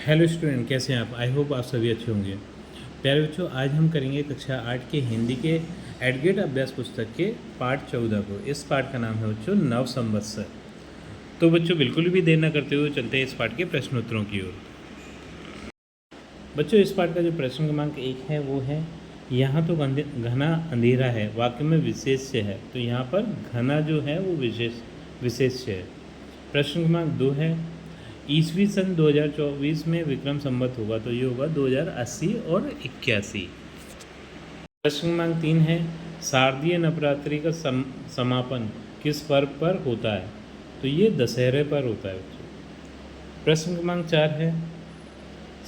Hello student, कैसे हैं आप? आई होप आप सभी अच्छे होंगे। प्यारे बच्चों, आज हम करेंगे कक्षा 8 के हिंदी के एडगेट अभ्यास पुस्तक के पाठ 14 को। इस पाठ का नाम है बच्चों नव संवत्सर। तो बच्चों बिल्कुल भी देर न करते हुए चलते हैं इस पाठ के प्रश्नोत्तरों की ओर। बच्चों, इस पाठ का जो प्रश्न क्रमांक 1 है वो है, यहाँ तो घना अंधेरा है, वाक्य में विशेष्य है। तो यहाँ पर घना जो है वो विशेष्य है। प्रश्न क्रमांक 2 है, ईस्वी सन 2024 में विक्रम संवत होगा, तो ये होगा 2080 और 81। प्रश्न क्रमांक 3 है, शारदीय नवरात्रि का समापन किस पर्व पर होता है? तो ये दशहरे पर होता है बच्चों। प्रश्न क्रमांक 4 है,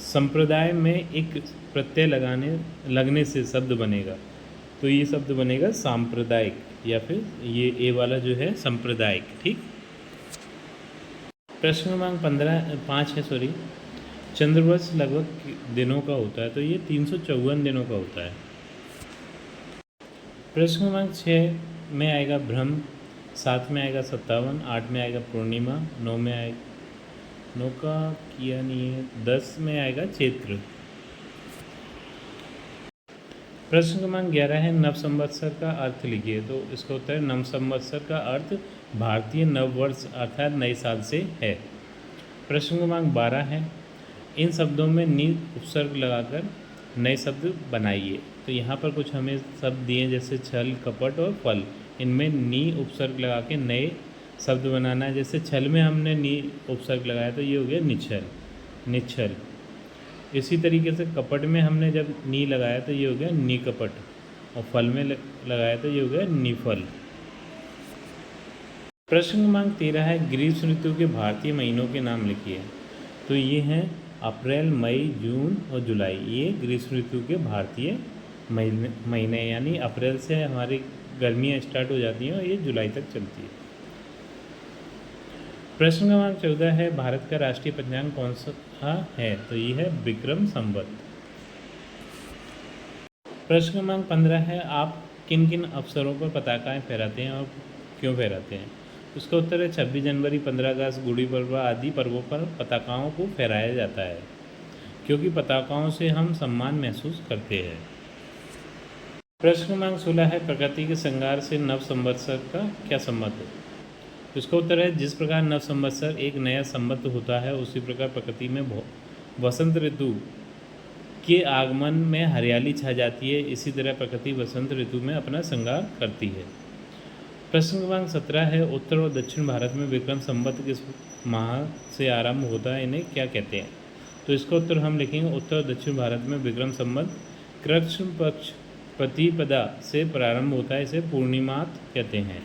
संप्रदाय में एक प्रत्यय लगने से शब्द बनेगा, तो ये शब्द बनेगा सांप्रदायिक, या फिर ये ए वाला जो है सांप्रदायिक। ठीक। प्रश्न क्रमांक 5 है, चंद्रवर्ष लगभग दिनों का होता है, तो ये 354 दिनों का होता है। प्रश्न क्रमांक 6 में आएगा ब्रह्म, 7 में आएगा 57, 8 में आएगा पूर्णिमा, 9 में आएगा 9 का किया नहीं है, 10 में आएगा चैत्र। प्रश्न क्रमांक 11 है, नव संवत्सर का अर्थ लिखिए। तो इसका उत्तर है, नव संवत्सर का अर्थ भारतीय नव वर्ष अर्थात नए साल से है। प्रश्न क्रमांक 12 है, इन शब्दों में नी उपसर्ग लगाकर नए शब्द बनाइए। तो यहाँ पर कुछ हमें शब्द दिए जैसे छल, कपट और फल। इनमें नी उपसर्ग लगा के नए शब्द बनाना है। जैसे छल में हमने नी उपसर्ग लगाया तो ये हो गया निच्छल, निच्छल। इसी तरीके से कपट में हमने जब नी लगाया तो ये हो गया निकपट, और फल में लगाया तो ये हो गया निफल। प्रश्न क्रमांक 13 है, ग्रीष्म ऋतु के भारतीय महीनों के नाम लिखिए। तो ये हैं अप्रैल, मई, जून और जुलाई। ये ग्रीष्म ऋतु के भारतीय महीने यानी अप्रैल से हमारी गर्मियाँ स्टार्ट हो जाती हैं और ये जुलाई तक चलती है। प्रश्न क्रमांक 14 है, भारत का राष्ट्रीय पंचांग कौन सा है? तो ये है विक्रम संवत। प्रश्न क्रमांक 15 है, आप किन किन अवसरों पर पताकाएं फहराते हैं और क्यों फहराते हैं? उसका उत्तर है 26 जनवरी, 15 अगस्त, गुड़ी पड़वा आदि पर्वों पर पताकाओं को फहराया जाता है, क्योंकि पताकाओं से हम सम्मान महसूस करते हैं। प्रश्न क्रमांक 16 है, प्रकृति के श्रृंगार से नव संवत्सर का क्या संबंध है? इसका उत्तर है, जिस प्रकार नव संवत्सर एक नया संवत होता है, उसी प्रकार प्रकृति में वसंत ऋतु के आगमन में हरियाली छा जाती है। इसी तरह प्रकृति वसंत ऋतु में अपना श्रृंगार करती है। प्रश्न क्रमांक 17 है, उत्तर और दक्षिण भारत में विक्रम संवत किस माह से आरंभ होता है, इन्हें क्या कहते हैं? तो इसका उत्तर हम लिखेंगे, उत्तर और दक्षिण भारत में विक्रम संवत कृष्ण पक्ष प्रतिपदा से प्रारंभ होता है, इसे पूर्णिमात कहते हैं।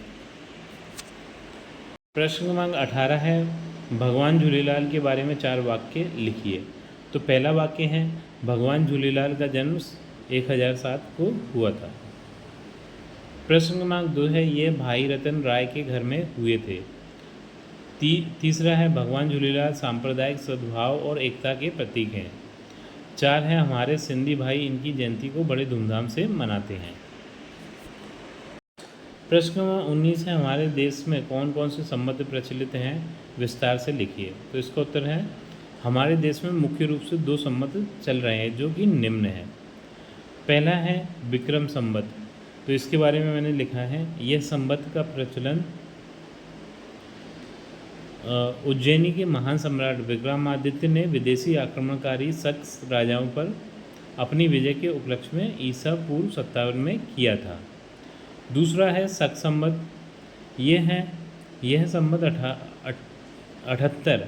प्रश्न क्रमांक 18 है, भगवान झूलेलाल के बारे में 4 वाक्य लिखिए। तो पहला वाक्य है, भगवान झूलेलाल का जन्म 1007 को हुआ था। प्रश्न क्रमांक 2 है, ये भाई रतन राय के घर में हुए थे। तीसरा है, भगवान झूलेलाल सांप्रदायिक सद्भाव और एकता के प्रतीक हैं। 4 है, हमारे सिंधी भाई इनकी जयंती को बड़े धूमधाम से मनाते हैं। प्रश्न क्रमांक 19 है, हमारे देश में कौन कौन से संवत प्रचलित हैं, विस्तार से लिखिए। तो इसका उत्तर है, हमारे देश में मुख्य रूप से 2 संवत चल रहे हैं, जो कि निम्न है। पहला है विक्रम संवत। तो इसके बारे में मैंने लिखा है, यह संवत का प्रचलन उज्जैनी के महान सम्राट विक्रमादित्य ने विदेशी आक्रमणकारी शक राजाओं पर अपनी विजय के उपलक्ष्य में ईसा पूर्व 57 में किया था। दूसरा है शक संवत। यह संवत 78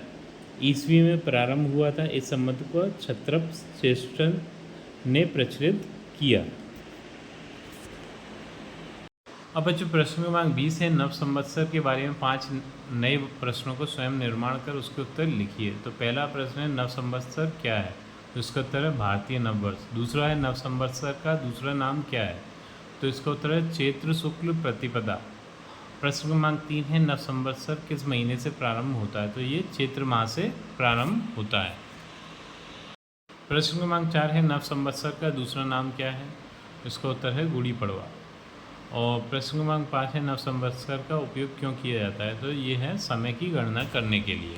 ईस्वी में प्रारंभ हुआ था। इस संवत को क्षत्रप श्रेष्ठ ने प्रचलित किया। अब बच्चों प्रश्न क्रमांक 20 है, नव संवत्सर के बारे में 5 नए प्रश्नों को स्वयं निर्माण कर उसके उत्तर लिखिए। तो पहला प्रश्न है, नव संवत्सर क्या है? तो इसका उत्तर है भारतीय नववर्ष। दूसरा है, नव संवत्सर का दूसरा नाम क्या है? तो इसका उत्तर है चैत्र शुक्ल प्रतिपदा। प्रश्न क्रमांक 3 है, नव संवत्सर किस महीने से प्रारंभ होता है? तो ये चैत्र माह से प्रारंभ होता है। प्रश्न क्रमांक 4 है, नव संवत्सर का दूसरा नाम क्या है? इसका उत्तर है गुड़ी पड़वा। और प्रश्न क्रमांक 5 है, नव संवत्सर का उपयोग क्यों किया जाता है? तो ये है समय की गणना करने के लिए।